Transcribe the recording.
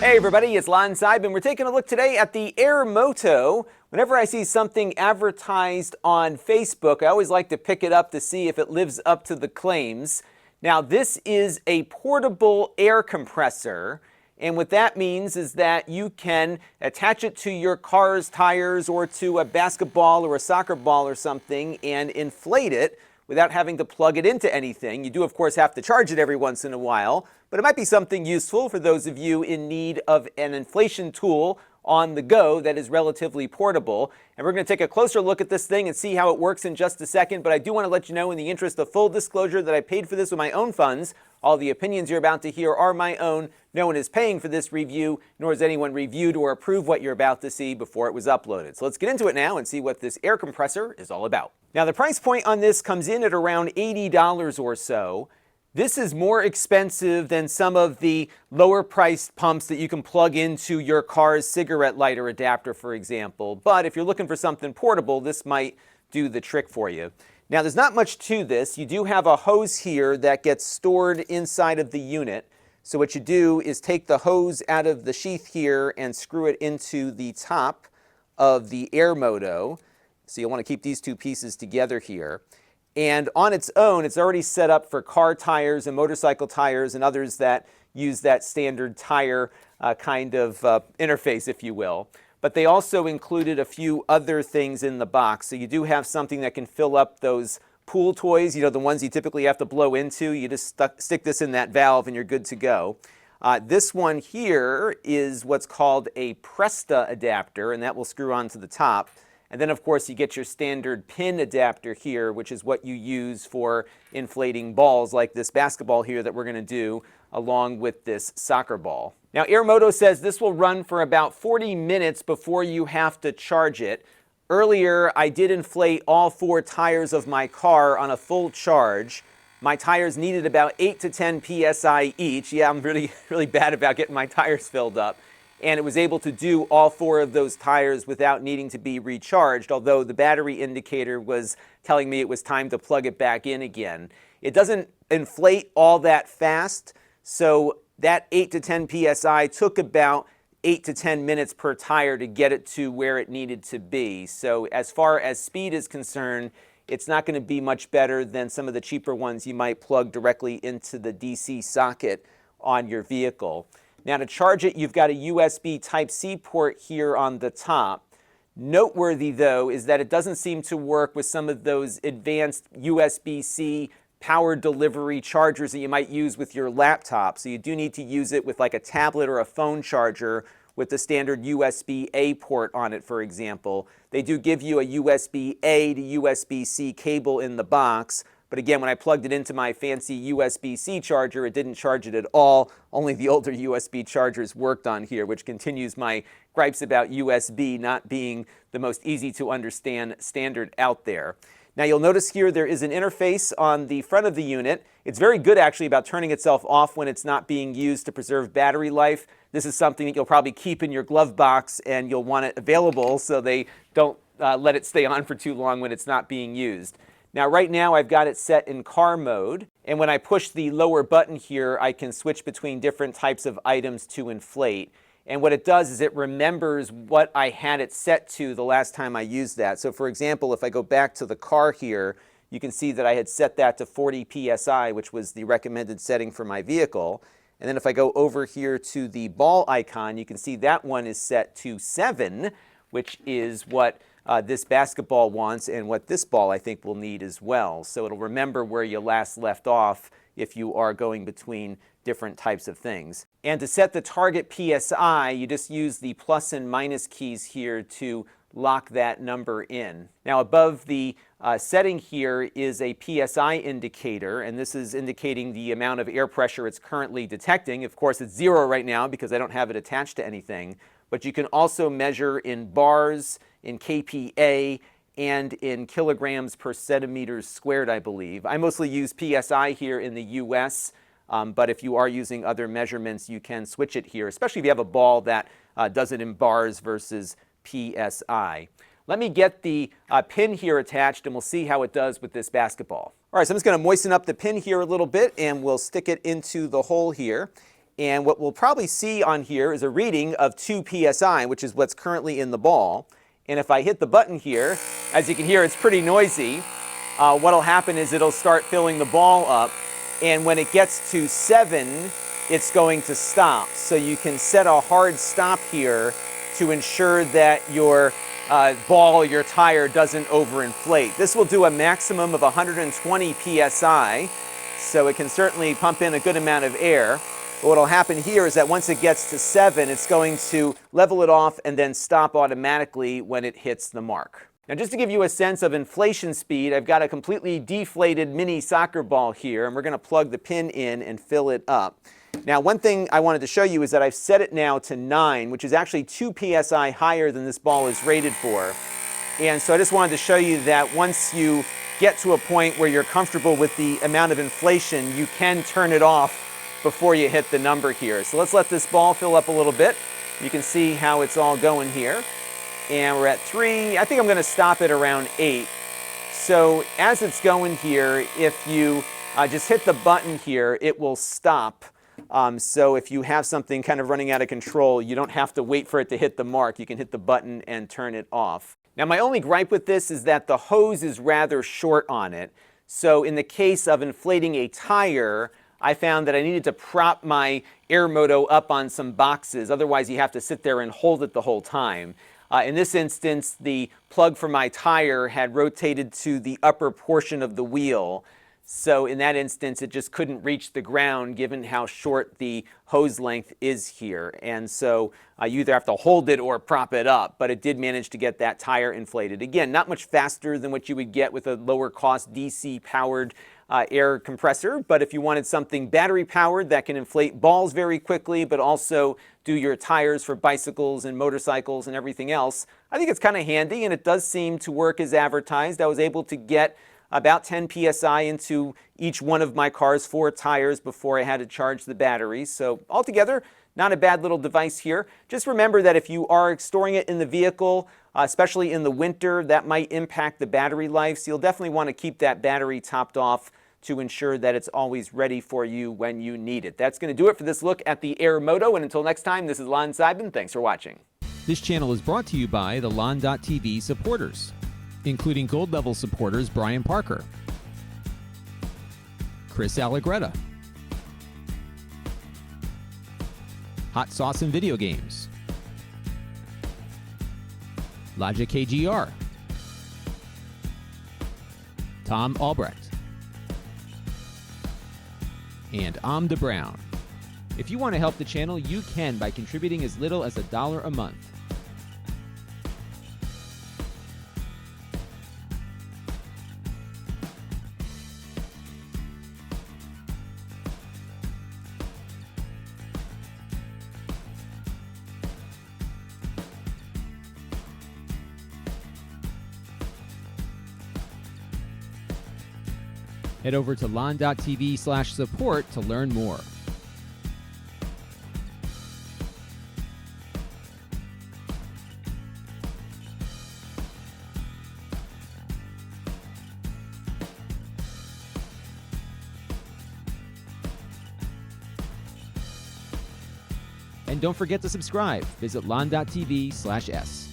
Hey everybody, it's Lon.TV, and we're taking a look today at the Airmoto. Whenever I see something advertised on Facebook, I always like to pick it up to see if it lives up to the claims. Now, this is a portable air compressor, and what that means is that you can attach it to your car's tires or to a basketball or a soccer ball or something and inflate it without having to plug it into anything. You do, of course, have to charge it every once in a while, but it might be something useful for those of you in need of an inflation tool on the go that is relatively portable. And we're going to take a closer look at this thing and see how it works in just a second, but I do want to let you know, in the interest of full disclosure, that I paid for this with my own funds. All the opinions you're about to hear are my own. No one is paying for this review, nor has anyone reviewed or approved what you're about to see before it was uploaded. So let's get into it now and see what this air compressor is all about. Now, the price point on this comes in at around $80 or so. This is more expensive than some of the lower priced pumps that you can plug into your car's cigarette lighter adapter, for example. But if you're looking for something portable, this might do the trick for you. Now, there's not much to this. You do have a hose here that gets stored inside of the unit. So what you do is take the hose out of the sheath here and screw it into the top of the Airmoto. So you'll want to keep these two pieces together here. And on its own, it's already set up for car tires and motorcycle tires and others that use that standard tire kind of interface, if you will. But they also included a few other things in the box. So you do have something that can fill up those pool toys, you know, the ones you typically have to blow into. You just stick this in that valve and you're good to go. This one here is what's called a Presta adapter, and that will screw onto the top. And then, of course, you get your standard pin adapter here, which is what you use for inflating balls like this basketball here that we're going to do, along with this soccer ball. Now, Airmoto says this will run for about 40 minutes before you have to charge it. Earlier, I did inflate all 4 tires of my car on a full charge. My tires needed about 8 to 10 psi each. Yeah, I'm really bad about getting my tires filled up. And it was able to do all 4 of those tires without needing to be recharged, although the battery indicator was telling me it was time to plug it back in again. It doesn't inflate all that fast, so that 8 to 10 psi took about 8 to 10 minutes per tire to get it to where it needed to be. So as far as speed is concerned, it's not going to be much better than some of the cheaper ones you might plug directly into the DC socket on your vehicle. Now, to charge it, you've got a USB Type-C port here on the top. Noteworthy, though, is that it doesn't seem to work with some of those advanced USB-C power delivery chargers that you might use with your laptop. So you do need to use it with like a tablet or a phone charger with the standard USB-A port on it, for example. They do give you a USB-A to USB-C cable in the box. But again, when I plugged it into my fancy USB-C charger, it didn't charge it at all. Only the older USB chargers worked on here, which continues my gripes about USB not being the most easy to understand standard out there. Now, you'll notice here there is an interface on the front of the unit. It's very good, actually, about turning itself off when it's not being used to preserve battery life. This is something that you'll probably keep in your glove box, and you'll want it available so they don't let it stay on for too long when it's not being used. Now, right now, I've got it set in car mode, and when I push the lower button here, I can switch between different types of items to inflate. And what it does is it remembers what I had it set to the last time I used that. So, for example, if I go back to the car here, you can see that I had set that to 40 psi, which was the recommended setting for my vehicle. And then if I go over here to the ball icon, you can see that one is set to 7, which is what this basketball wants and what this ball I think will need as well. So it'll remember where you last left off if you are going between different types of things. And to set the target PSI, you just use the plus and minus keys here to lock that number in. Now, above the setting here is a PSI indicator, and this is indicating the amount of air pressure it's currently detecting. Of course, it's 0 right now because I don't have it attached to anything, but you can also measure in bars, in kPa, and in kilograms per centimeters squared, I believe. I mostly use PSI here in the US, but if you are using other measurements, you can switch it here, especially if you have a ball that does it in bars versus PSI. Let me get the pin here attached, and we'll see how it does with this basketball. All right, so I'm just going to moisten up the pin here a little bit, and we'll stick it into the hole here. And what we'll probably see on here is a reading of 2 psi, which is what's currently in the ball. And if I hit the button here, as you can hear, it's pretty noisy. What'll happen is it'll start filling the ball up. And when it gets to 7, it's going to stop. So you can set a hard stop here to ensure that your ball, your tire, doesn't overinflate. This will do a maximum of 120 psi, so it can certainly pump in a good amount of air. But what'll happen here is that once it gets to 7, it's going to level it off and then stop automatically when it hits the mark. Now, just to give you a sense of inflation speed, I've got a completely deflated mini soccer ball here, and we're going to plug the pin in and fill it up. Now, one thing I wanted to show you is that I've set it now to 9, which is actually 2 psi higher than this ball is rated for. And so I just wanted to show you that once you get to a point where you're comfortable with the amount of inflation, you can turn it off before you hit the number here. So let's let this ball fill up a little bit. You can see how it's all going here. And we're at 3. I think I'm going to stop it around 8. So as it's going here, if you just hit the button here, it will stop. So if you have something kind of running out of control, you don't have to wait for it to hit the mark. You can hit the button and turn it off. Now, my only gripe with this is that the hose is rather short on it. So in the case of inflating a tire, I found that I needed to prop my Airmoto up on some boxes. Otherwise, you have to sit there and hold it the whole time. In this instance, the plug for my tire had rotated to the upper portion of the wheel. So in that instance, it just couldn't reach the ground given how short the hose length is here. And so you either have to hold it or prop it up, but it did manage to get that tire inflated. Again, not much faster than what you would get with a lower cost DC powered air compressor, but if you wanted something battery powered that can inflate balls very quickly, but also do your tires for bicycles and motorcycles and everything else, I think it's kind of handy, and it does seem to work as advertised. I was able to get about 10 psi into each one of my car's 4 tires before I had to charge the battery. So altogether, not a bad little device here. Just remember that if you are storing it in the vehicle, especially in the winter, that might impact the battery life. So you'll definitely want to keep that battery topped off to ensure that it's always ready for you when you need it. That's going to do it for this look at the Airmoto. And until next time, this is Lon.TV. Thanks for watching. This channel is brought to you by the Lon.TV supporters, including gold level supporters Brian Parker, Chris Allegretta, Hot Sauce and Video Games, Logic KGR, Tom Albrecht, and Amda Brown. If you want to help the channel, you can by contributing as little as $1 a month. Head over to lon.tv/support to learn more. And don't forget to subscribe. Visit lon.tv/s.